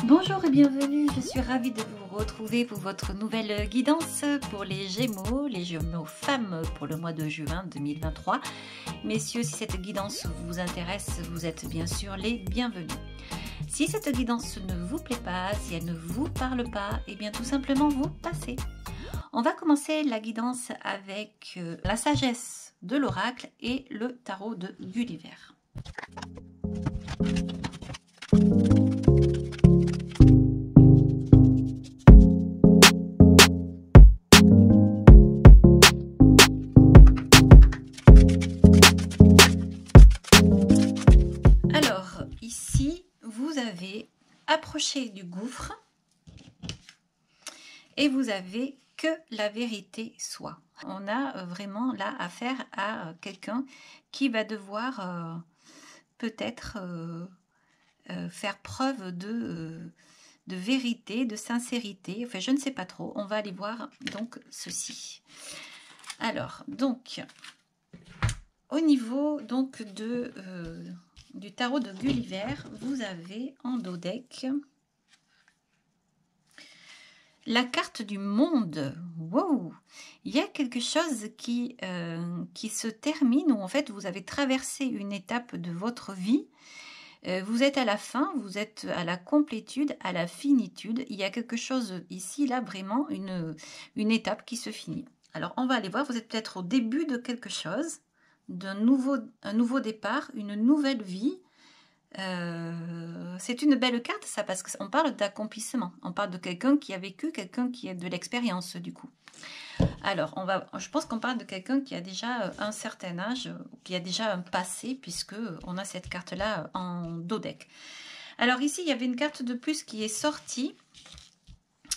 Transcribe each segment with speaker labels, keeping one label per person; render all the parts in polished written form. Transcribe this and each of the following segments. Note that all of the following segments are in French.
Speaker 1: Bonjour et bienvenue, je suis ravie de vous retrouver pour votre nouvelle guidance pour les Gémeaux femmes pour le mois de juin 2023. Messieurs, si cette guidance vous intéresse, vous êtes bien sûr les bienvenus. Si cette guidance ne vous plaît pas, si elle ne vous parle pas, et bien tout simplement vous passez. On va commencer la guidance avec la sagesse de l'oracle et le tarot de Gulliver. Alors, ici, vous avez approché du gouffre et vous avez que la vérité soit. On a vraiment là affaire à quelqu'un qui va devoir peut-être faire preuve de vérité, de sincérité. Enfin, je ne sais pas trop. On va aller voir donc ceci. Alors, donc, au niveau donc du tarot de Gulliver, vous avez en dos deck la carte du monde. Wow! Il y a quelque chose qui se termine, où en fait vous avez traversé une étape de votre vie. Vous êtes à la fin, vous êtes à la complétude, à la finitude. Il y a quelque chose ici, là, vraiment une étape qui se finit. Alors on va aller voir, vous êtes peut-être au début de quelque chose, un nouveau départ, une nouvelle vie. C'est une belle carte ça, parce qu'on parle d'accomplissement, on parle de quelqu'un qui a vécu, quelqu'un qui a de l'expérience du coup. Alors je pense qu'on parle de quelqu'un qui a déjà un certain âge, qui a déjà un passé, puisque on a cette carte là en dos deck. Alors ici il y avait une carte de plus qui est sortie.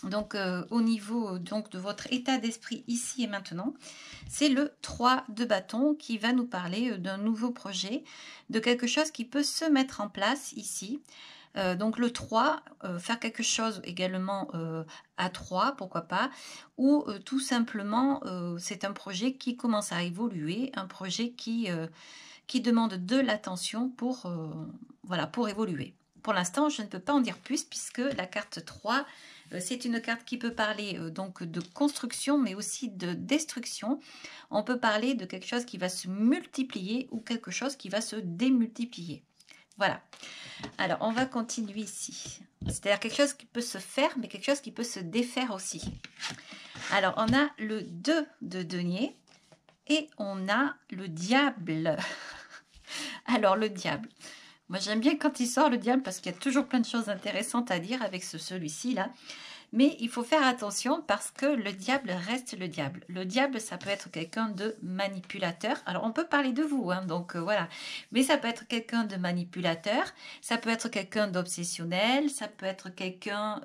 Speaker 1: Donc au niveau donc, de votre état d'esprit ici et maintenant, c'est le 3 de bâton qui va nous parler d'un nouveau projet, de quelque chose qui peut se mettre en place ici. Donc le 3, faire quelque chose également à 3, pourquoi pas, ou tout simplement c'est un projet qui commence à évoluer, un projet qui demande de l'attention pour, voilà, pour évoluer. Pour l'instant, je ne peux pas en dire plus puisque la carte 3, c'est une carte qui peut parler donc de construction, mais aussi de destruction. On peut parler de quelque chose qui va se multiplier ou quelque chose qui va se démultiplier. Voilà. Alors, on va continuer ici. C'est-à-dire quelque chose qui peut se faire, mais quelque chose qui peut se défaire aussi. Alors, on a le 2 de denier et on a le diable. Alors, le diable. Moi, j'aime bien quand il sort le diable parce qu'il y a toujours plein de choses intéressantes à dire avec celui-ci là. Mais il faut faire attention parce que le diable reste le diable. Le diable, ça peut être quelqu'un de manipulateur. Alors, on peut parler de vous, hein, donc voilà. Mais ça peut être quelqu'un de manipulateur, ça peut être quelqu'un d'obsessionnel, ça peut être quelqu'un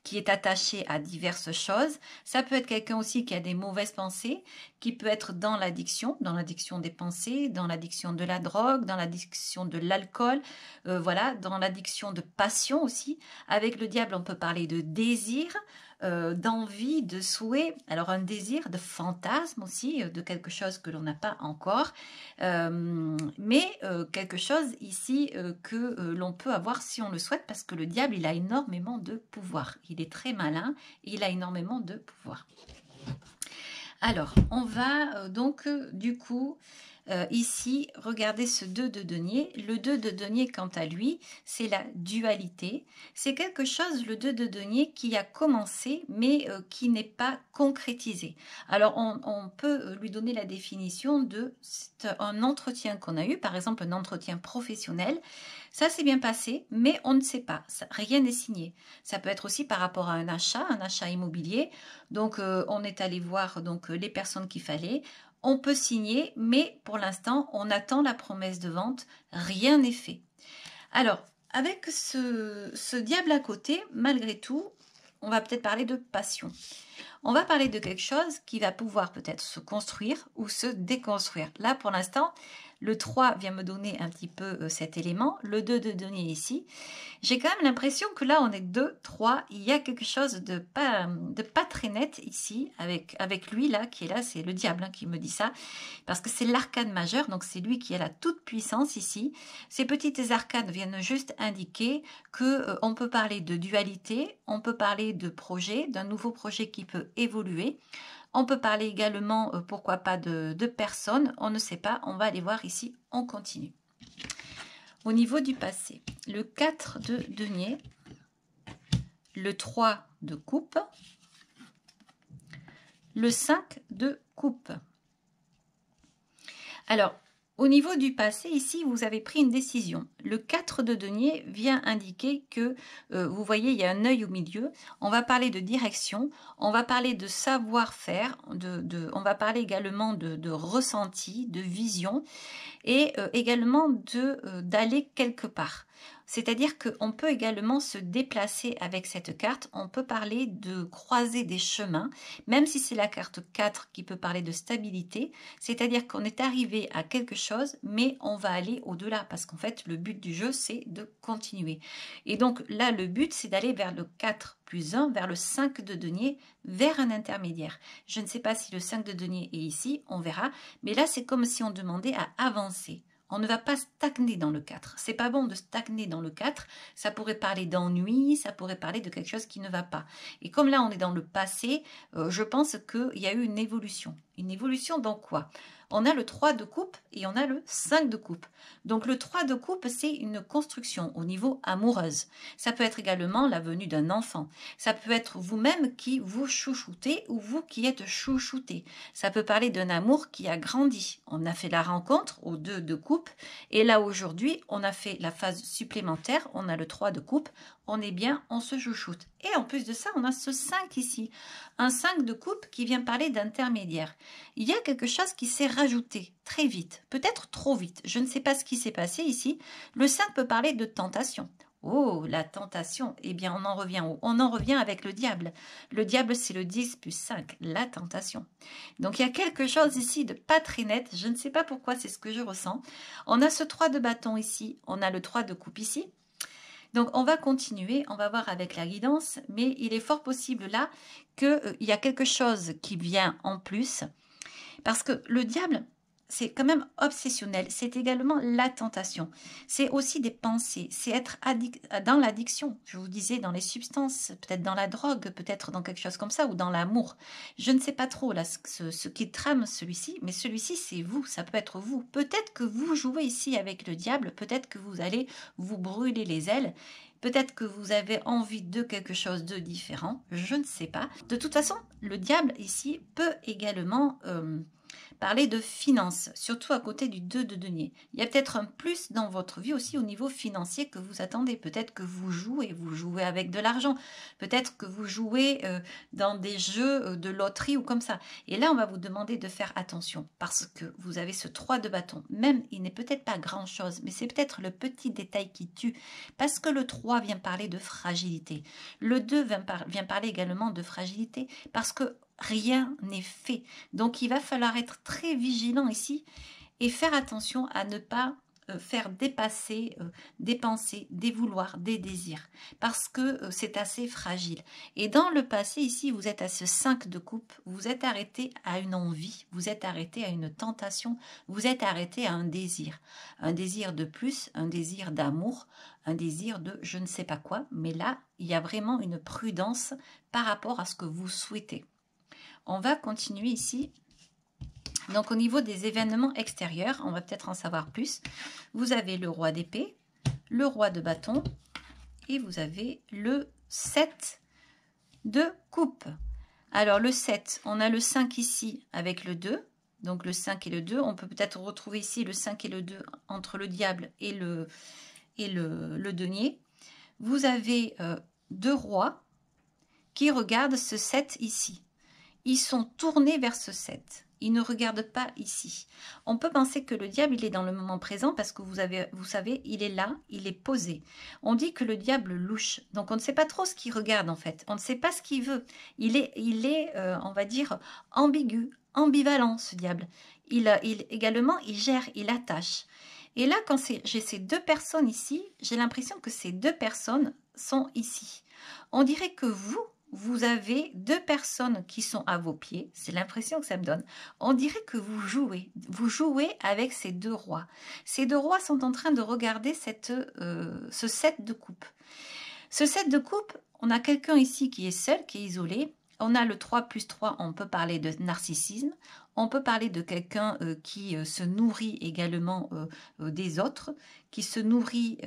Speaker 1: qui est attaché à diverses choses. Ça peut être quelqu'un aussi qui a des mauvaises pensées, qui peut être dans l'addiction des pensées, dans l'addiction de la drogue, dans l'addiction de l'alcool, voilà, dans l'addiction de passion aussi. Avec le diable, on peut parler de désir, d'envie, de souhait, alors un désir, de fantasme aussi, de quelque chose que l'on n'a pas encore, mais quelque chose ici que l'on peut avoir si on le souhaite, parce que le diable, il a énormément de pouvoir, il est très malin, et il a énormément de pouvoir. Alors, on va donc du coup ici regarder ce 2 de denier. Le 2 de denier, quant à lui, c'est la dualité. C'est quelque chose, le 2 de denier, qui a commencé, mais qui n'est pas concrétisé. Alors, on peut lui donner la définition de un entretien qu'on a eu, par exemple un entretien professionnel. Ça s'est bien passé, mais on ne sait pas, rien n'est signé. Ça peut être aussi par rapport à un achat immobilier. Donc, on est allé voir donc, les personnes qu'il fallait. On peut signer, mais pour l'instant, on attend la promesse de vente. Rien n'est fait. Alors, avec ce diable à côté, malgré tout, on va peut-être parler de passion. On va parler de quelque chose qui va pouvoir peut-être se construire ou se déconstruire. Là, pour l'instant, Le 3 vient me donner un petit peu cet élément. Le 2 de denier ici. J'ai quand même l'impression que là, on est 2, 3. Il y a quelque chose de pas très net ici avec lui là, qui est là. C'est le diable hein, qui me dit ça. Parce que c'est l'arcane majeur. Donc, c'est lui qui a la toute puissance ici. Ces petites arcanes viennent juste indiquer que on peut parler de dualité. On peut parler de projet, d'un nouveau projet qui peut évoluer. On peut parler également, pourquoi pas, de personnes. On ne sait pas. On va aller voir ici. On continue. Au niveau du passé, le 4 de denier, le 3 de coupe, le 5 de coupe. Alors, au niveau du passé, ici, vous avez pris une décision. Le 4 de denier vient indiquer que, vous voyez, il y a un œil au milieu. On va parler de direction, on va parler de savoir-faire, on va parler également de ressenti, de vision et également d'aller quelque part. C'est-à-dire qu'on peut également se déplacer avec cette carte. On peut parler de croiser des chemins, même si c'est la carte 4 qui peut parler de stabilité. C'est-à-dire qu'on est arrivé à quelque chose, mais on va aller au-delà. Parce qu'en fait, le but du jeu, c'est de continuer. Et donc là, le but, c'est d'aller vers le 4 plus 1, vers le 5 de denier, vers un intermédiaire. Je ne sais pas si le 5 de denier est ici, on verra. Mais là, c'est comme si on demandait à avancer. On ne va pas stagner dans le 4. C'est pas bon de stagner dans le 4. Ça pourrait parler d'ennui, ça pourrait parler de quelque chose qui ne va pas. Et comme là, on est dans le passé, je pense qu'il y a eu une évolution. Une évolution dans quoi? On a le 3 de coupe et on a le 5 de coupe. Donc le 3 de coupe, c'est une construction au niveau amoureuse. Ça peut être également la venue d'un enfant. Ça peut être vous-même qui vous chouchoutez ou vous qui êtes chouchouté. Ça peut parler d'un amour qui a grandi. On a fait la rencontre au 2 de coupe et là aujourd'hui, on a fait la phase supplémentaire. On a le 3 de coupe. On est bien, on se chouchoute. Et en plus de ça, on a ce 5 ici. Un 5 de coupe qui vient parler d'intermédiaire. Il y a quelque chose qui s'est rajouté très vite, peut-être trop vite. Je ne sais pas ce qui s'est passé ici. Le 5 peut parler de tentation. Oh, la tentation. Eh bien, on en revient où? On en revient avec le diable. Le diable, c'est le 10 plus 5, la tentation. Donc, il y a quelque chose ici de pas très net. Je ne sais pas pourquoi, c'est ce que je ressens. On a ce 3 de bâton ici. On a le 3 de coupe ici. Donc, on va continuer, on va voir avec la guidance, mais il est fort possible là qu'il y a quelque chose qui vient en plus, parce que le diable, c'est quand même obsessionnel, c'est également la tentation, c'est aussi des pensées, c'est être dans l'addiction, je vous disais, dans les substances, peut-être dans la drogue, peut-être dans quelque chose comme ça, ou dans l'amour. Je ne sais pas trop là ce qui trame celui-ci, mais celui-ci c'est vous, ça peut être vous. Peut-être que vous jouez ici avec le diable, peut-être que vous allez vous brûler les ailes, peut-être que vous avez envie de quelque chose de différent, je ne sais pas. De toute façon, le diable ici peut également parler de finances, surtout à côté du 2 de denier. Il y a peut-être un plus dans votre vie aussi au niveau financier que vous attendez. Peut-être que vous jouez avec de l'argent. Peut-être que vous jouez dans des jeux de loterie ou comme ça. Et là, on va vous demander de faire attention parce que vous avez ce 3 de bâton. Même, il n'est peut-être pas grand-chose, mais c'est peut-être le petit détail qui tue. Parce que le 3 vient parler de fragilité. Le 2 vient parler également de fragilité parce que rien n'est fait. Donc, il va falloir être très vigilant ici et faire attention à ne pas faire dépasser des pensées, des vouloirs, des désirs, parce que c'est assez fragile. Et dans le passé, ici, vous êtes à ce 5 de coupe, vous êtes arrêté à une envie, vous êtes arrêté à une tentation, vous êtes arrêté à un désir de plus, un désir d'amour, un désir de je ne sais pas quoi, mais là, il y a vraiment une prudence par rapport à ce que vous souhaitez. On va continuer ici. Donc, au niveau des événements extérieurs, on va peut-être en savoir plus. Vous avez le roi d'épée, le roi de bâton et vous avez le 7 de coupe. Alors, le 7, on a le 5 ici avec le 2. Donc, le 5 et le 2. On peut peut-être retrouver ici le 5 et le 2 entre le diable et le denier. Vous avez deux rois qui regardent ce 7 ici. Ils sont tournés vers ce 7. Ils ne regardent pas ici. On peut penser que le diable, il est dans le moment présent parce que vous savez, il est là, il est posé. On dit que le diable louche. Donc, on ne sait pas trop ce qu'il regarde en fait. On ne sait pas ce qu'il veut. Il est on va dire, ambigu, ambivalent ce diable. également, il gère, il attache. Et là, quand j'ai ces deux personnes ici, j'ai l'impression que ces deux personnes sont ici. On dirait que vous avez deux personnes qui sont à vos pieds. C'est l'impression que ça me donne. On dirait que vous jouez avec ces deux rois. Ces deux rois sont en train de regarder ce 7 de coupe. Ce 7 de coupe, on a quelqu'un ici qui est seul, qui est isolé. On a le 3 plus 3, on peut parler de narcissisme. On peut parler de quelqu'un qui se nourrit également des autres, qui se nourrit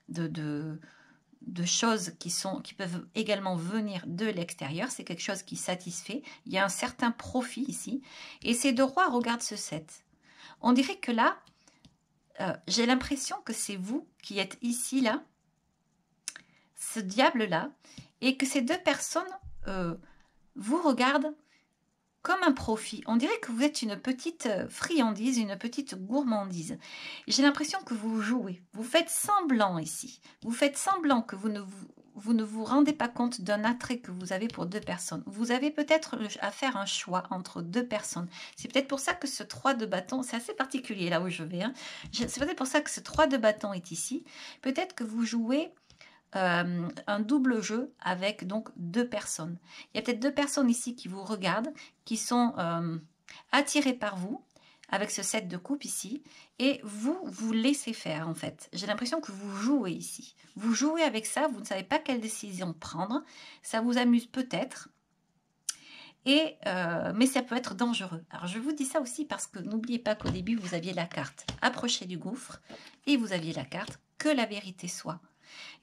Speaker 1: de choses qui peuvent également venir de l'extérieur. C'est quelque chose qui satisfait. Il y a un certain profit ici. Et ces deux rois regardent ce 7. On dirait que là, j'ai l'impression que c'est vous qui êtes ici, là, ce diable-là, et que ces deux personnes vous regardent comme un profit. On dirait que vous êtes une petite friandise, une petite gourmandise. J'ai l'impression que vous jouez. Vous faites semblant ici. Vous faites semblant que vous ne vous rendez pas compte d'un attrait que vous avez pour deux personnes. Vous avez peut-être à faire un choix entre deux personnes. C'est peut-être pour ça que ce 3 de bâton, c'est assez particulier là où je vais. Hein. C'est peut-être pour ça que ce 3 de bâton est ici. Peut-être que vous jouez un double jeu avec donc deux personnes. Il y a peut-être deux personnes ici qui vous regardent, qui sont attirées par vous, avec ce 7 de coupe ici, et vous laissez faire en fait. J'ai l'impression que vous jouez ici. Vous jouez avec ça, vous ne savez pas quelle décision prendre, ça vous amuse peut-être, mais ça peut être dangereux. Alors je vous dis ça aussi parce que n'oubliez pas qu'au début vous aviez la carte approcher du gouffre, et vous aviez la carte que la vérité soit.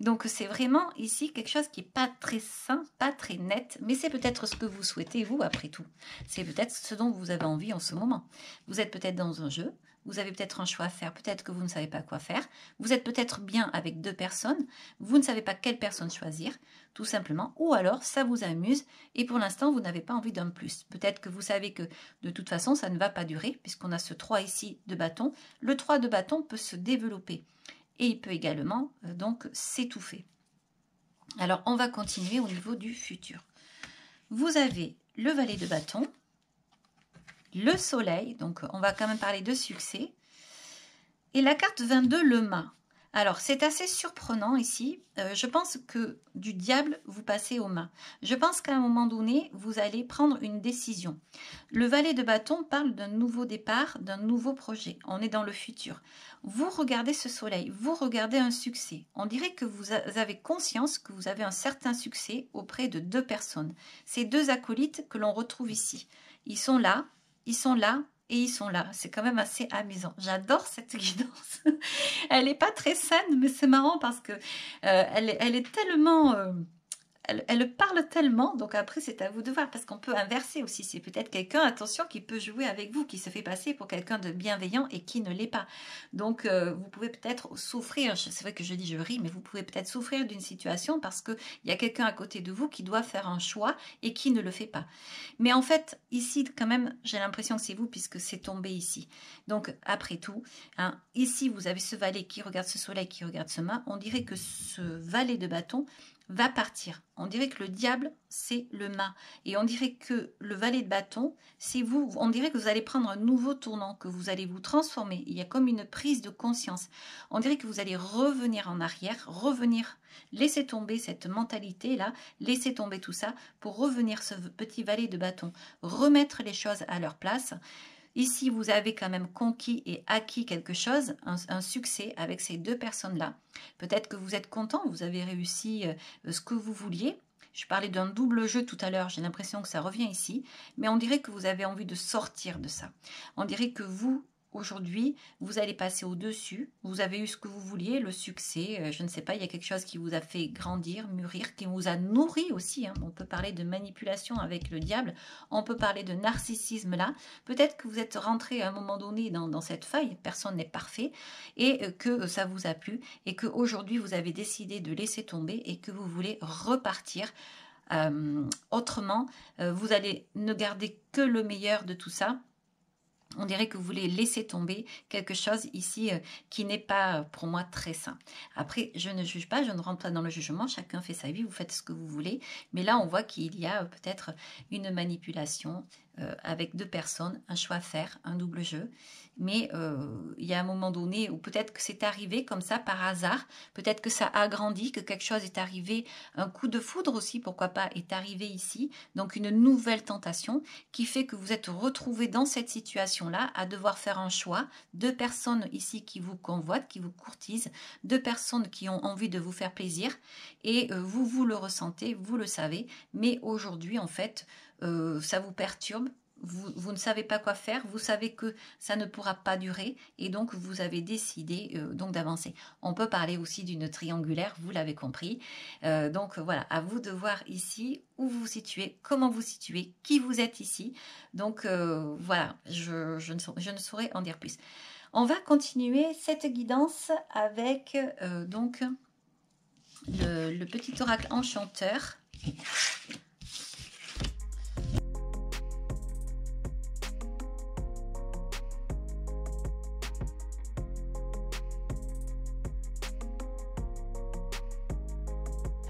Speaker 1: Donc c'est vraiment ici quelque chose qui n'est pas très sain, pas très net, mais c'est peut-être ce que vous souhaitez vous après tout. C'est peut-être ce dont vous avez envie en ce moment. Vous êtes peut-être dans un jeu, vous avez peut-être un choix à faire, peut-être que vous ne savez pas quoi faire, vous êtes peut-être bien avec deux personnes, vous ne savez pas quelle personne choisir, tout simplement, ou alors ça vous amuse et pour l'instant vous n'avez pas envie d'un plus. Peut-être que vous savez que de toute façon ça ne va pas durer puisqu'on a ce 3 ici de bâton. Le 3 de bâton peut se développer. Et il peut également donc s'étouffer. Alors, on va continuer au niveau du futur. Vous avez le valet de bâton, le soleil, donc on va quand même parler de succès, et la carte 22, le mât. Alors, c'est assez surprenant ici. Je pense que du diable, vous passez au mât. Je pense qu'à un moment donné, vous allez prendre une décision. Le valet de bâton parle d'un nouveau départ, d'un nouveau projet. On est dans le futur. Vous regardez ce soleil, vous regardez un succès. On dirait que vous avez conscience que vous avez un certain succès auprès de deux personnes. Ces deux acolytes que l'on retrouve ici. Ils sont là et ils sont là. C'est quand même assez amusant. J'adore cette guidance. Elle n'est pas très saine, mais c'est marrant parce que elle est tellement... Elle parle tellement, donc après c'est à vous de voir, parce qu'on peut inverser aussi. C'est peut-être quelqu'un, attention, qui peut jouer avec vous, qui se fait passer pour quelqu'un de bienveillant et qui ne l'est pas. Donc vous pouvez peut-être souffrir, c'est vrai que je dis je ris, mais vous pouvez peut-être souffrir d'une situation parce qu'il y a quelqu'un à côté de vous qui doit faire un choix et qui ne le fait pas. Mais en fait, ici quand même, j'ai l'impression que c'est vous puisque c'est tombé ici. Donc après tout, hein, ici vous avez ce valet qui regarde ce soleil, qui regarde ce mât. On dirait que ce valet de bâton va partir. On dirait que le diable, c'est le mât. Et on dirait que le valet de bâton, c'est vous. On dirait que vous allez prendre un nouveau tournant, que vous allez vous transformer. Il y a comme une prise de conscience. On dirait que vous allez revenir en arrière, revenir, laisser tomber cette mentalité-là, laisser tomber tout ça pour revenir ce petit valet de bâton, remettre les choses à leur place. Ici, vous avez quand même conquis et acquis quelque chose, un succès avec ces deux personnes-là. Peut-être que vous êtes content, vous avez réussi ce que vous vouliez. Je parlais d'un double jeu tout à l'heure, j'ai l'impression que ça revient ici. Mais on dirait que vous avez envie de sortir de ça. On dirait que vous, aujourd'hui, vous allez passer au-dessus. Vous avez eu ce que vous vouliez, le succès. Je ne sais pas, il y a quelque chose qui vous a fait grandir, mûrir, qui vous a nourri aussi. Hein. On peut parler de manipulation avec le diable. On peut parler de narcissisme là. Peut-être que vous êtes rentré à un moment donné dans cette faille. Personne n'est parfait. Et que ça vous a plu. Et qu'aujourd'hui, vous avez décidé de laisser tomber et que vous voulez repartir. Autrement, vous allez ne garder que le meilleur de tout ça. On dirait que vous voulez laisser tomber quelque chose ici qui n'est pas pour moi très sain. Après, je ne juge pas, je ne rentre pas dans le jugement, chacun fait sa vie, vous faites ce que vous voulez. Mais là, on voit qu'il y a peut-être une manipulation avec deux personnes, un choix à faire, un double jeu. Mais il y a un moment donné où peut-être que c'est arrivé comme ça par hasard, peut-être que ça a grandi, que quelque chose est arrivé, un coup de foudre aussi, pourquoi pas, est arrivé ici. Donc une nouvelle tentation qui fait que vous êtes retrouvé dans cette situation-là à devoir faire un choix. Deux personnes ici qui vous convoitent, qui vous courtisent, deux personnes qui ont envie de vous faire plaisir et vous le ressentez, vous le savez. Mais aujourd'hui, en fait, ça vous perturbe. Vous ne savez pas quoi faire, vous savez que ça ne pourra pas durer et donc vous avez décidé donc d'avancer. On peut parler aussi d'une triangulaire, vous l'avez compris. Donc voilà, à vous de voir ici où vous vous situez, comment vous situez, qui vous êtes ici. Donc voilà, je ne saurais en dire plus. On va continuer cette guidance avec donc le petit oracle enchanteur.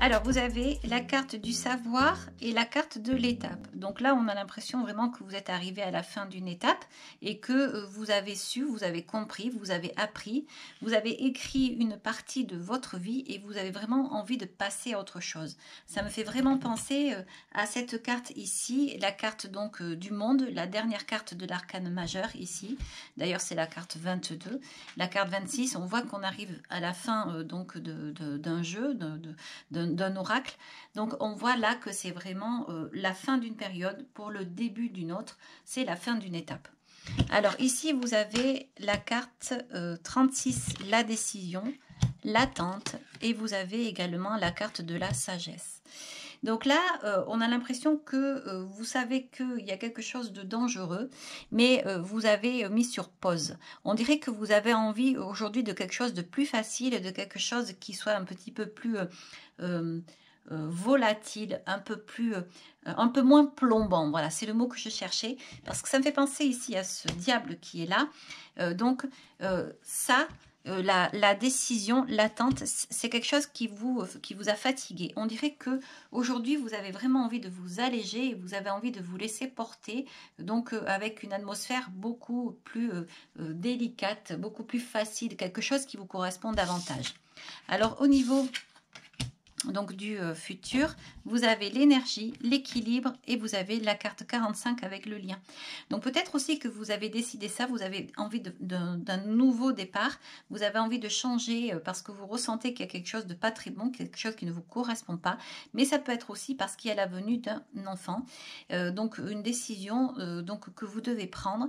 Speaker 1: Alors, vous avez la carte du savoir et la carte de l'étape. Donc là, on a l'impression vraiment que vous êtes arrivé à la fin d'une étape et que vous avez su, vous avez compris, vous avez appris, vous avez écrit une partie de votre vie et vous avez vraiment envie de passer à autre chose. Ça me fait vraiment penser à cette carte ici, la carte donc du monde, la dernière carte de l'arcane majeur ici. D'ailleurs, c'est la carte 22. La carte 26, on voit qu'on arrive à la fin donc d'un jeu, d'un oracle. Donc on voit là que c'est vraiment la fin d'une période pour le début d'une autre, c'est la fin d'une étape. Alors ici vous avez la carte 36, la décision, l'attente, et vous avez également la carte de la sagesse. Donc là, on a l'impression que vous savez qu'il y a quelque chose de dangereux, mais vous avez mis sur pause. On dirait que vous avez envie aujourd'hui de quelque chose de plus facile, de quelque chose qui soit un petit peu plus volatile, un peu moins plombant. Voilà, c'est le mot que je cherchais, parce que ça me fait penser ici à ce diable qui est là. La décision, l'attente, c'est quelque chose qui vous a fatigué. On dirait que aujourd'hui vous avez vraiment envie de vous alléger et vous avez envie de vous laisser porter, donc avec une atmosphère beaucoup plus délicate, beaucoup plus facile, quelque chose qui vous correspond davantage. Alors au niveau donc du futur, vous avez l'énergie, l'équilibre et vous avez la carte 45 avec le lien. Donc peut-être aussi que vous avez décidé ça, vous avez envie d'un nouveau départ, vous avez envie de changer parce que vous ressentez qu'il y a quelque chose de pas très bon, quelque chose qui ne vous correspond pas, mais ça peut être aussi parce qu'il y a la venue d'un enfant, donc une décision donc que vous devez prendre.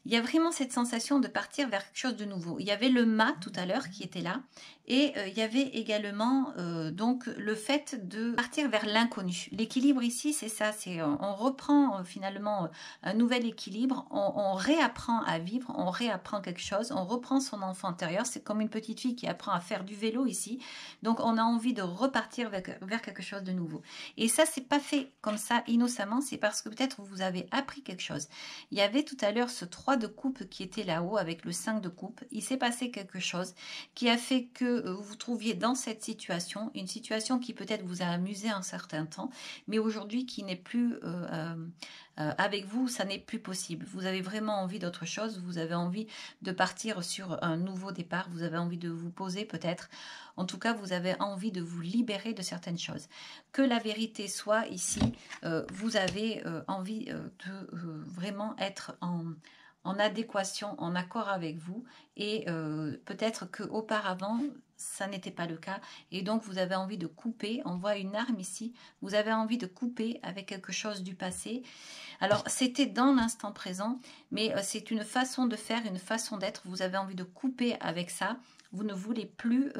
Speaker 1: Il y a vraiment cette sensation de partir vers quelque chose de nouveau. Il y avait le mât tout à l'heure qui était là et il y avait également donc le fait de partir vers l'inconnu. L'équilibre ici, c'est ça, c'est on reprend finalement un nouvel équilibre, on réapprend à vivre, on réapprend quelque chose, on reprend son enfant intérieur. C'est comme une petite fille qui apprend à faire du vélo ici. Donc on a envie de repartir vers quelque chose de nouveau. Et ça, c'est pas fait comme ça innocemment, c'est parce que peut-être vous avez appris quelque chose. Il y avait tout à l'heure ce 3 de coupe qui était là-haut avec le 5 de coupe. Il s'est passé quelque chose qui a fait que vous vous trouviez dans cette situation, une situation qui peut-être vous a amusé un certain temps, mais aujourd'hui qui n'est plus avec vous, ça n'est plus possible. Vous avez vraiment envie d'autre chose, vous avez envie de partir sur un nouveau départ, vous avez envie de vous poser peut-être. En tout cas, vous avez envie de vous libérer de certaines choses. Que la vérité soit ici, vous avez envie de vraiment être en adéquation, en accord avec vous, et peut-être qu'auparavant, ça n'était pas le cas, et donc vous avez envie de couper. On voit une arme ici, vous avez envie de couper avec quelque chose du passé. Alors c'était dans l'instant présent, mais c'est une façon de faire, une façon d'être. Vous avez envie de couper avec ça. Vous ne voulez plus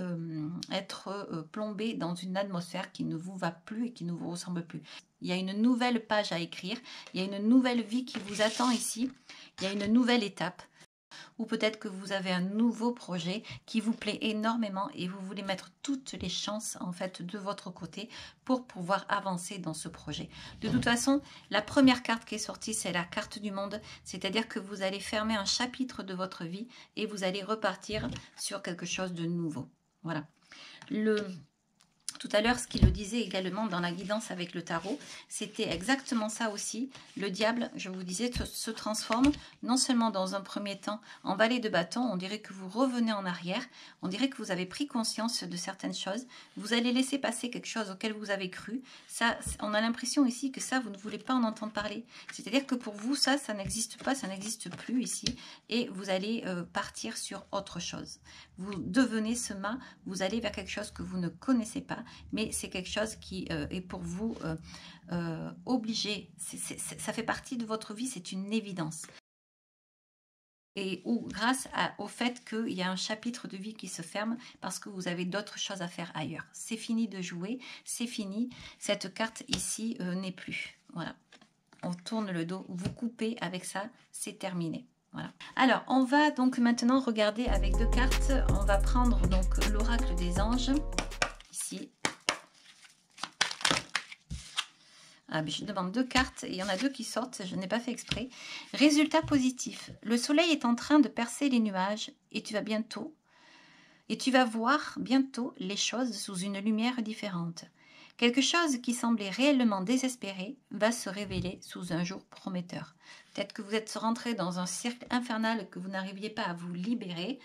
Speaker 1: être plombé dans une atmosphère qui ne vous va plus et qui ne vous ressemble plus. Il y a une nouvelle page à écrire, il y a une nouvelle vie qui vous attend ici, il y a une nouvelle étape. Ou peut-être que vous avez un nouveau projet qui vous plaît énormément et vous voulez mettre toutes les chances en fait de votre côté pour pouvoir avancer dans ce projet. De toute façon, la première carte qui est sortie, c'est la carte du monde, c'est-à-dire que vous allez fermer un chapitre de votre vie et vous allez repartir sur quelque chose de nouveau. Voilà. De Tout à l'heure, ce qu'il le disait également dans la guidance avec le tarot, c'était exactement ça aussi. Le diable, je vous disais, se transforme non seulement dans un premier temps en valet de bâton, on dirait que vous revenez en arrière, on dirait que vous avez pris conscience de certaines choses, vous allez laisser passer quelque chose auquel vous avez cru. Ça, on a l'impression ici que ça, vous ne voulez pas en entendre parler. C'est-à-dire que pour vous, ça n'existe pas, ça n'existe plus ici, et vous allez partir sur autre chose. Vous devenez ce mât, vous allez vers quelque chose que vous ne connaissez pas, mais c'est quelque chose qui est pour vous obligé. Ça fait partie de votre vie, c'est une évidence. Et ou grâce au fait qu'il y a un chapitre de vie qui se ferme parce que vous avez d'autres choses à faire ailleurs. C'est fini de jouer, c'est fini. Cette carte ici n'est plus. Voilà. On tourne le dos, vous coupez avec ça, c'est terminé. Voilà. Alors, on va donc maintenant regarder avec deux cartes. On va prendre donc l'oracle des anges, ici. Ah, je demande deux cartes et il y en a deux qui sortent, je n'ai pas fait exprès. Résultat positif. Le soleil est en train de percer les nuages et tu vas voir bientôt les choses sous une lumière différente. Quelque chose qui semblait réellement désespéré va se révéler sous un jour prometteur. Peut-être que vous êtes rentré dans un cercle infernal que vous n'arriviez pas à vous libérer.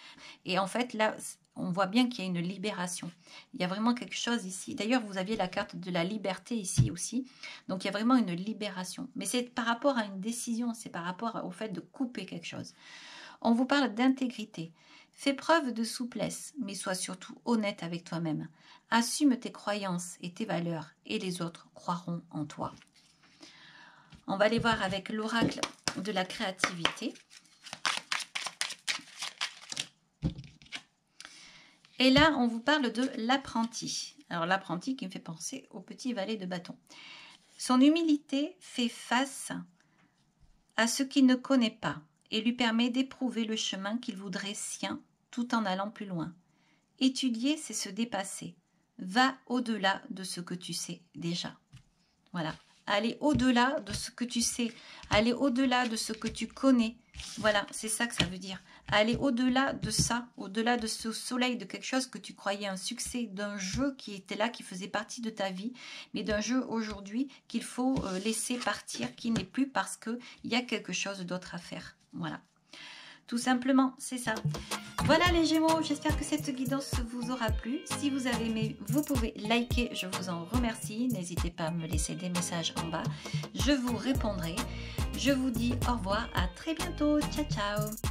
Speaker 1: Et en fait, là, on voit bien qu'il y a une libération. Il y a vraiment quelque chose ici. D'ailleurs, vous aviez la carte de la liberté ici aussi. Donc, il y a vraiment une libération. Mais c'est par rapport à une décision, c'est par rapport au fait de couper quelque chose. On vous parle d'intégrité. Fais preuve de souplesse, mais sois surtout honnête avec toi-même. Assume tes croyances et tes valeurs, et les autres croiront en toi. On va aller voir avec l'oracle de la créativité. Et là, on vous parle de l'apprenti. Alors, l'apprenti qui me fait penser au petit valet de bâton. Son humilité fait face à ce qu'il ne connaît pas et lui permet d'éprouver le chemin qu'il voudrait sien tout en allant plus loin. Étudier, c'est se dépasser. Va au-delà de ce que tu sais déjà. Voilà. Aller au-delà de ce que tu sais. Aller au-delà de ce que tu connais. Voilà, c'est ça que ça veut dire. Aller au-delà de ça, au-delà de ce soleil, de quelque chose que tu croyais un succès, d'un jeu qui était là, qui faisait partie de ta vie, mais d'un jeu aujourd'hui qu'il faut laisser partir, qui n'est plus parce qu'il y a quelque chose d'autre à faire. Voilà. Tout simplement, c'est ça. Voilà les Gémeaux, j'espère que cette guidance vous aura plu. Si vous avez aimé, vous pouvez liker, je vous en remercie. N'hésitez pas à me laisser des messages en bas. Je vous répondrai. Je vous dis au revoir, à très bientôt. Ciao, ciao.